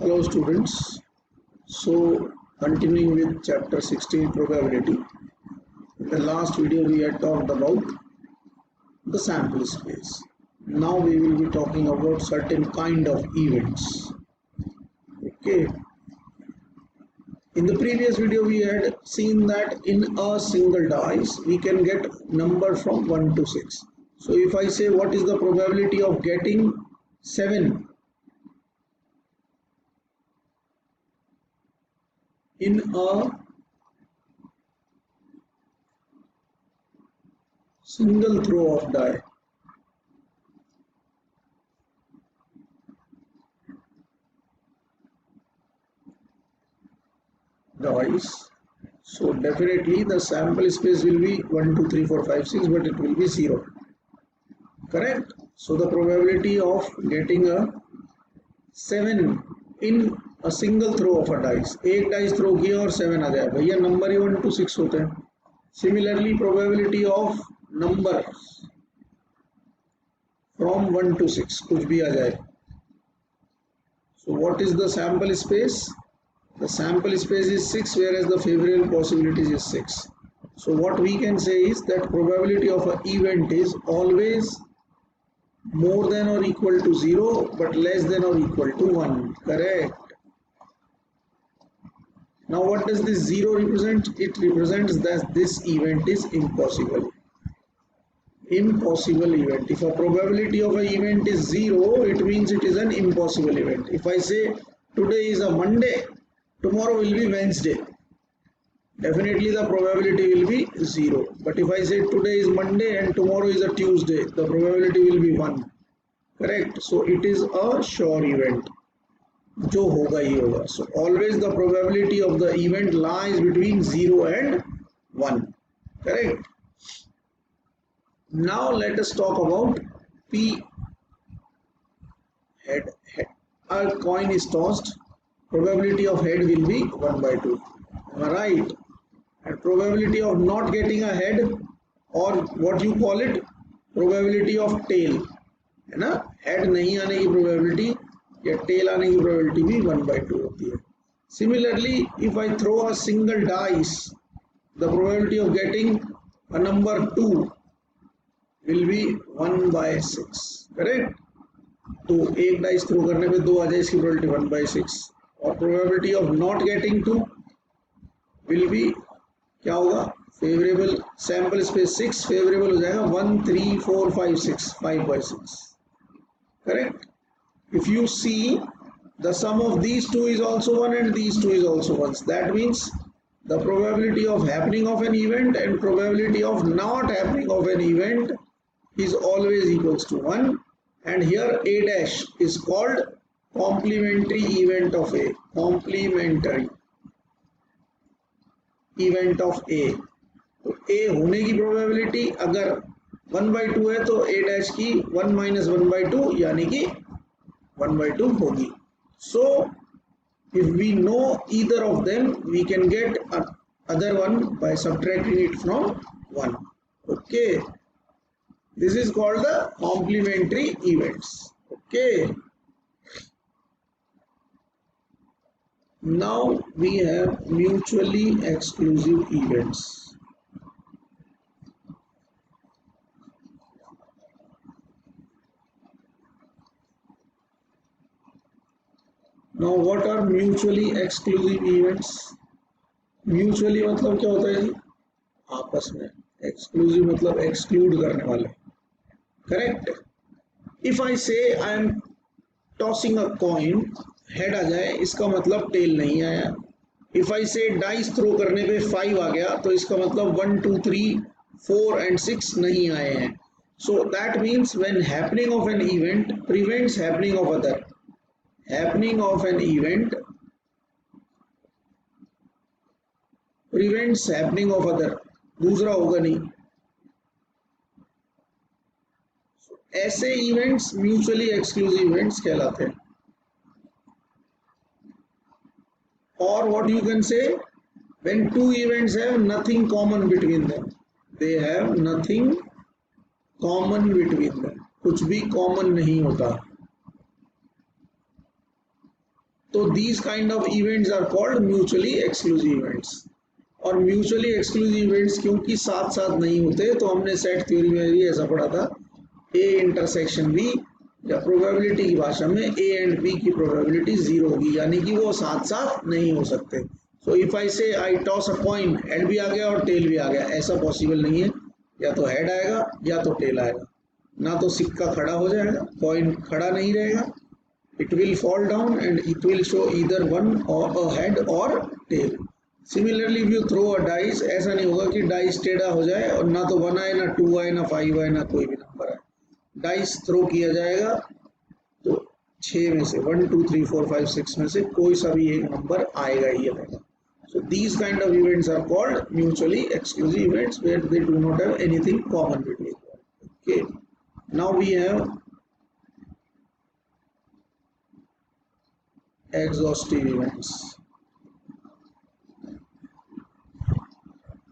Hello students. So continuing with chapter 16 probability. In the last video we had talked about the sample space. Now we will be talking about certain kind of events. Okay. In the previous video we had seen that in a single dice we can get number from 1 to 6. So if I say what is the probability of getting 7 in a single throw of die, so definitely the sample space will be 1 2 3 4 5 6, but it will be 0, correct? So the probability of getting a 7 in a single throw of a dice, एक dice throw किया और 7 आ जाए, भैया number he 1 to 6 होते हैं. Similarly probability of number from 1 to 6 कुछ भी आ जाए. So what is the sample space? The sample space is 6, whereas the favorable possibilities is 6. So what we can say is that probability of an event is always more than or equal to 0 but less than or equal to 1, correct? Now what does this 0 represent? It represents that this event is impossible. Impossible event. If a probability of an event is 0, it means it is an impossible event. If I say today is a Monday, tomorrow will be Wednesday, definitely the probability will be 0. But if I say today is Monday and tomorrow is a Tuesday, the probability will be 1, correct? So it is a sure event. जो होगा ही होगा. So always the probability of the event lies between 0 and 1, correct? Now let us talk about P head. A coin is tossed, probability of head will be 1 by 2, am I right? And probability of not getting a head, or what you call it, probability of tail, है ना? Head नहीं आने की probability या tail आने की probability भी 1 by 2 होती है. Similarly, if I throw a single dice, the probability of getting a number 2 will be 1 by 6, correct? तो एक डाइस थ्रो करने पे 2 आ जाए, इसकी probability 1 by 6, और probability of not getting 2 will be क्या होगा? फेवरेबल सैंपल स्पेस 6, फेवरेबल हो जाएगा 1 3 4 5 6, 5 by 6, correct? If you see, the sum of these two is also 1 and these two is also 1. That means the probability of happening of an event and probability of not happening of an event is always equals to 1. And here A dash is called complementary event of A. Complementary event of A. तो A होने की probability अगर 1 by 2 है तो A dash की 1 minus 1 by 2 यानी कि 1 by 2 होगी. So if we know either of them, we can get other one by subtracting it from 1. Okay, this is called the complementary events. Okay, now we have mutually exclusive events. Now what are mutually exclusive events? Mutually मतलब क्या होता है जी? आपस में. Exclusive मतलब exclude करने वाले, correct? If I say I am tossing a coin, head आ जाए, इसका मतलब tail नहीं आया. If I say dice throw करने पे 5 आ गया, तो इसका मतलब 1 2 3 4 and 6 नहीं आए हैं. So that means when happening of an event prevents happening of other. Happening of an event prevents happening of other, दूसरा होगा नहीं. ऐसे इवेंट्स म्यूचुअली एक्सक्लूसिव इवेंट्स कहलाते हैं. और व्हाट यू कैन से, when two events have nothing common between them, they have nothing common between them, कुछ भी कॉमन नहीं होता. तो these kind of events are called mutually exclusive events. और म्यूचुअली एक्सक्लूसिव इवेंट्स क्योंकि साथ साथ नहीं होते, तो हमने सेट थ्योरी में भी ऐसा पढ़ा था, ए इंटरसेक्शन बी, या प्रोबेबिलिटी की भाषा में ए एंड बी की प्रोबेबिलिटी जीरो होगी, यानी कि वो साथ साथ नहीं हो सकते. सो इफ आई से आई टॉस अ कॉइन, हेड भी आ गया और टेल भी आ गया, ऐसा पॉसिबल नहीं है. या तो हेड आएगा या तो टेल आएगा, ना तो सिक्का खड़ा हो जाएगा, कॉइन खड़ा नहीं रहेगा, it will fall down and it will show either one or a head or tail. Similarly, if you throw a dice, ऐसा नहीं होगा कि डाइस टेढ़ा हो जाए और ना तो 1 आए, ना 2 आए, ना 5 आए, ना कोई भी नंबर आए. डाइस थ्रो किया जाएगा तो 6 में से 1 2 3 4 5 6 में से कोई सा भी एक नंबर आएगा ही आएगा. So these kind of events are called mutually exclusive events where they do not have anything common between them. Okay. Now we have exhaustive events.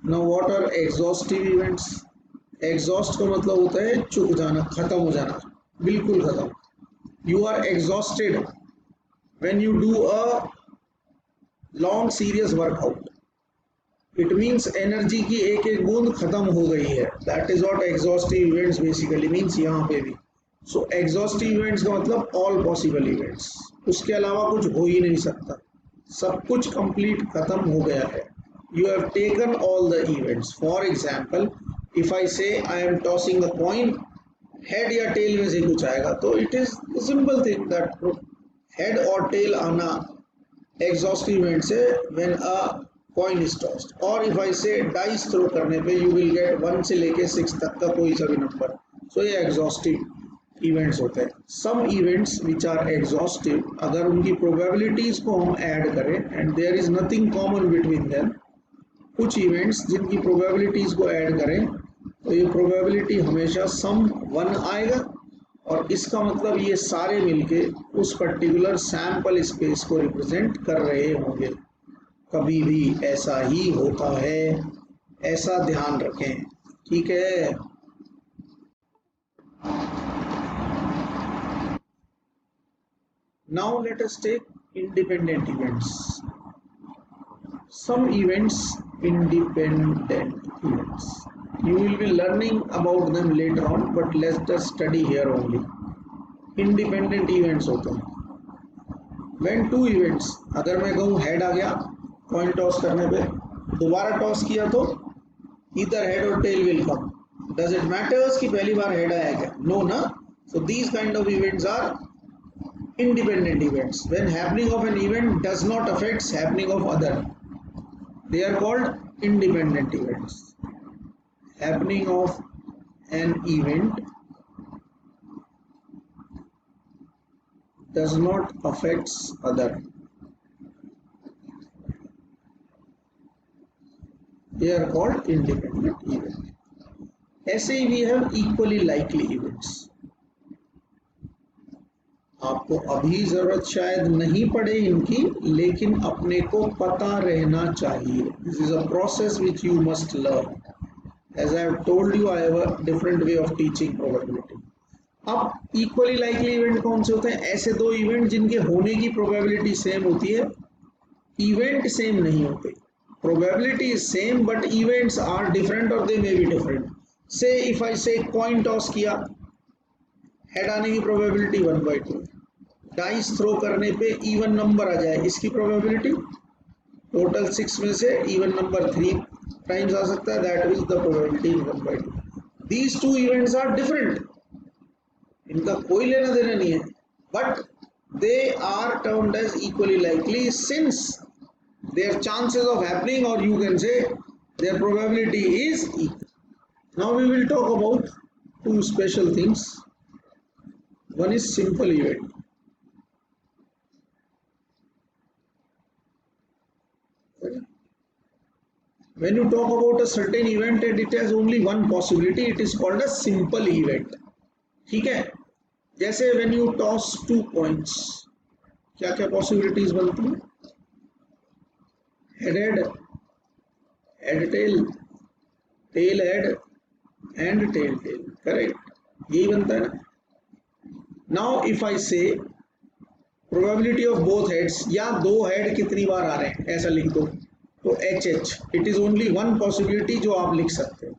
Now what are exhaustive events? Exhaust का मतलब होता है चुक जाना, खत्म हो जाना, बिल्कुल खत्म. You are exhausted when you do a long serious workout. It means energy की एक एक बूंद खत्म हो गई है. That is what exhaustive events basically means यहाँ पे भी. So exhaustive events का मतलब all possible events. उसके अलावा कुछ हो ही नहीं सकता, सब कुछ कंप्लीट खत्म हो गया है. You have taken all the events. For example, if I say I am tossing a coin, head या tail में से कुछ आएगा, तो it is a simple thing that head और tail आना exhaustive event से when a coin is tossed. और if I say dice throw करने पे you will get 1 से लेके 6 तक का कोई सा भी नंबर, so ये exhaustive इवेंट्स होते हैं. Some events which are exhaustive, अगर उनकी प्रोबेबिलिटीज को हम ऐड करें and there is nothing common between them, कुछ इवेंट्स जिनकी प्रोबेबिलिटीज को ऐड करें तो ये प्रोबेबिलिटी हमेशा सम 1 आएगा, और इसका मतलब ये सारे मिलके उस पर्टिकुलर सैंपल स्पेस को रिप्रेजेंट कर रहे होंगे. कभी भी ऐसा ही होता है, ऐसा ध्यान रखें. ठीक है. Now let us take independent events. Some events, independent events. You will be learning about them later on, but let's just study here only. Independent events होते हैं. When two events, अगर मैं कहूँ head आ गया coin toss करने पे, दोबारा toss किया तो either head or tail will come. Does it matters कि पहली बार head आया क्या? No ना. So these kind of events are independent events. When happening of an event does not affect happening of other, they are called independent events. Happening of an event does not affect other, they are called independent events. ऐसे ही we have equally likely events. आपको अभी जरूरत शायद नहीं पड़े इनकी, लेकिन अपने को पता रहना चाहिए. This is a process which you must learn. As I have told you, I have a different way of teaching probability. अब इक्वली लाइकली इवेंट कौन से होते हैं? ऐसे दो इवेंट जिनके होने की प्रोबेबिलिटी सेम होती है, इवेंट सेम नहीं होते. Probability is same but events are different और they may be different. Say if I say coin toss किया, हेड आने की प्रोबेबिलिटी 1/2. डाइस थ्रो करने पे इवन नंबर आ जाए, इसकी प्रोबेबिलिटी टोटल 6 में से इवन नंबर 3 टाइम्स आ सकता है, that is the probability 1/2. These two events are different, इनका कोई लेना देना नहीं है, but they are termed as equally likely since their chances of happening, और you can say their probability is equal. Now we will talk about two special things. One is simple event. When you talk about a certain event and it has only one possibility, it is called a simple event. ठीक है. जैसे when you toss 2 coins, क्या क्या possibilities बनती हैं? Head head, head tail, tail head and tail tail. Correct. यही बनता है ना. Now if I say probability of both heads, या दो हेड कितनी बार आ रहे हैं ऐसा लिख दो, तो H H, it is only one possibility जो आप लिख सकते हो।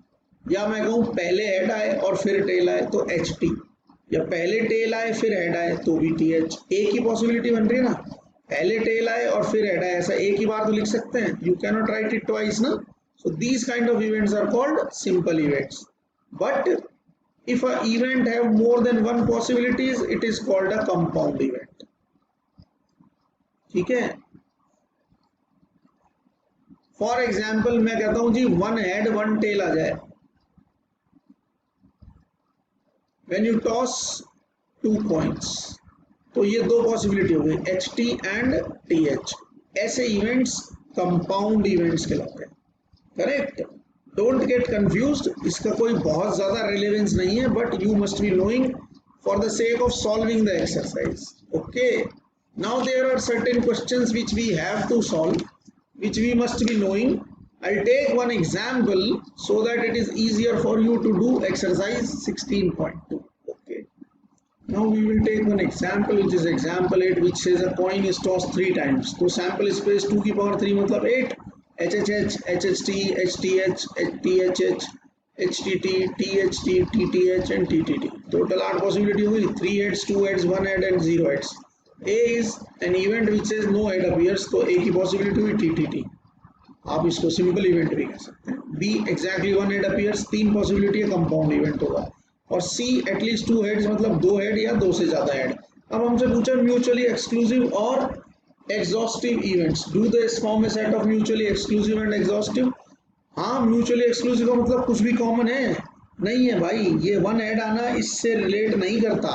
या मैं कहूँ पहले हेड आए और फिर टेल आए तो एच टी, या पहले टेल आए फिर हेड आए तो भी टी एच, एक ही पॉसिबिलिटी बन रही है ना, पहले टेल आए और फिर हेड आए, ऐसा एक ही बार तो लिख सकते हैं, you can not write it twice ना। So these kind of events are called simple events, but if a event have more than one possibilities it is called a compound event। ठीक है, फॉर एग्जाम्पल मैं कहता हूं जी one head one tell आ जाए, when you toss two coins, तो ये दो possibility हो गई H T and T H, ऐसे इवेंट्स कंपाउंड इवेंट्स कहलाते हैं। करेक्ट, डोंट गेट कंफ्यूज्ड, इसका कोई बहुत ज्यादा रिलेवेंस नहीं है, but you must be knowing for the sake of solving the exercise. Okay, now there are certain questions which we have to solve, which we must be knowing। I'll take one example so that it is easier for you to do exercise 16.2। okay, now we will take one example which is example 8, which says a coin is tossed 3 times, तो sample space 2 की power 3 मतलब 8, HHH, HHT, HTH, THH, HTT, THT, TTH and TTT, total 8 possibility हो गई, 3 heads, 2 heads, 1 head and 0 heads। A is an event which says no head appears, तो A की possibility हुई TTT, आप इसको simple event भी कह सकते हैं। B exactly 1 head appears, 3 possibility है, कंपाउंड इवेंट होगा। और C एटलीस्ट 2 heads मतलब 2 head या 2 से ज्यादा हेड। अब हमसे पूछा म्यूचुअली एक्सक्लूसिव और exhaustive events, do this form A set of mutually exclusive and exhaustive. हाँ, म्यूचुअली एक्सक्लूसिव का मतलब कुछ भी कॉमन है नहीं है भाई, ये वन हेड आना इससे रिलेट नहीं करता।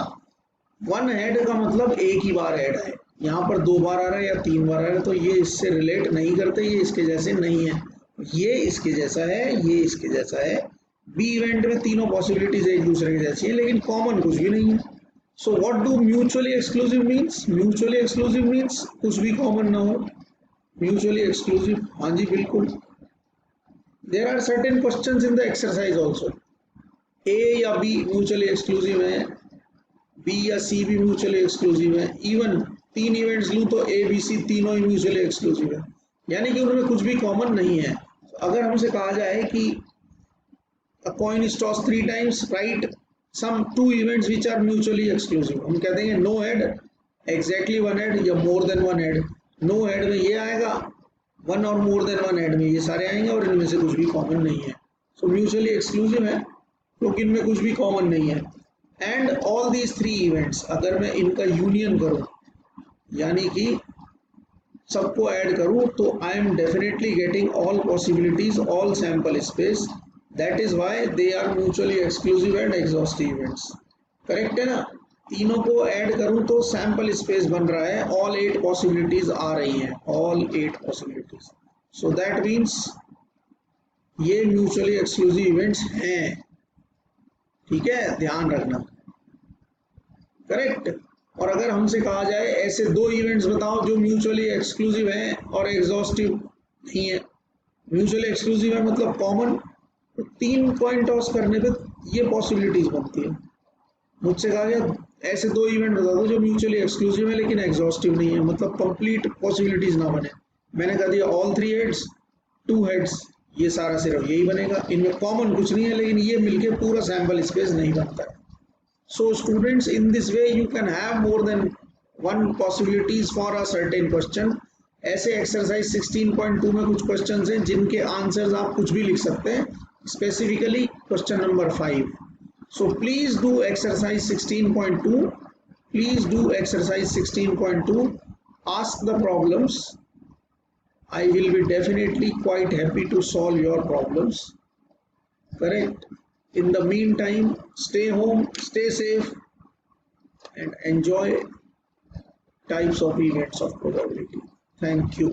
वन हेड का मतलब एक ही बार हेड है, यहाँ पर 2 बार आ रहा है या 3 बार आ रहा है, तो ये इससे रिलेट नहीं करते, ये इसके जैसे नहीं है, ये इसके जैसा है, ये इसके जैसा है। बी इवेंट में तीनों पॉसिबिलिटीज एक दूसरे के जैसी है, लेकिन कॉमन कुछ भी नहीं है। So what do mutually exclusive means? Mutually exclusive means कुछ भी कॉमन ना हो, म्यूचुअली एक्सक्लूसिव। हाँ जी बिल्कुल। There are certain questions in the exercise also, A या बी म्यूचुअली एक्सक्लूसिव है, बी या सी भी म्यूचुअली एक्सक्लूसिव है, इवन 3 इवेंट्स लूँ तो ए बी सी तीनों ही म्यूचुअली एक्सक्लूसिव है, यानी कि उनमें कुछ भी कॉमन नहीं है। अगर हमसे कहा जाए कि a coin is tossed 3 times, write some 2 events which are mutually exclusive, हम कह देंगे no head, exactly 1 head या more than 1 head। no head में ये आएगा, 1 और more than 1 head में ये सारे आएंगे, और इनमें से कुछ भी कॉमन नहीं है। सो म्यूचुअली एक्सक्लूसिव है क्योंकि इनमें कुछ भी कॉमन नहीं है। एंड ऑल दीज 3 इवेंट्स, अगर मैं इनका यूनियन करूं यानी कि सबको ऐड करूं, तो I am definitely getting all possibilities, all sample space, that is why they are mutually exclusive and exhaustive events. Correct है ना, तीनों को ऐड करूं तो सैंपल स्पेस बन रहा है, ऑल 8 पॉसिबिलिटीज आ रही हैं, all 8 possibilities. So that means ये म्यूचुअली एक्सक्लूसिव इवेंट्स हैं। ठीक है, ध्यान रखना। करेक्ट। और अगर हमसे कहा जाए ऐसे 2 इवेंट्स बताओ जो म्यूचुअली एक्सक्लूसिव हैं और एग्जॉस्टिव नहीं है, म्यूचुअली एक्सक्लूसिव है मतलब कॉमन, तो 3 कॉइन टॉस करने पे ये पॉसिबिलिटीज बनती है। मुझसे कहा गया ऐसे 2 इवेंट बता दो जो म्यूचुअली एक्सक्लूसिव है लेकिन एग्जॉस्टिव नहीं है, मतलब कंप्लीट पॉसिबिलिटीज ना बने। मैंने कह दिया ऑल 3 हेड्स, 2 हेड्स, ये सारा सिर्फ यही बनेगा, इनमें कॉमन कुछ नहीं है, लेकिन ये मिलके पूरा सैंपल स्पेस नहीं बनता है। So students, in this way you can have more than one possibilities for a certain question। ऐसे एक्सरसाइज 16.2 में कुछ क्वेश्चंस हैं जिनके आंसर्स आप कुछ भी लिख सकते हैं, specifically question number 5। So please do exercise 16.2, please do exercise 16.2, ask the problems, I will be definitely quite happy to solve your problems। Correct। In the meantime, stay home, stay safe, and enjoy types of events of probability। Thank you।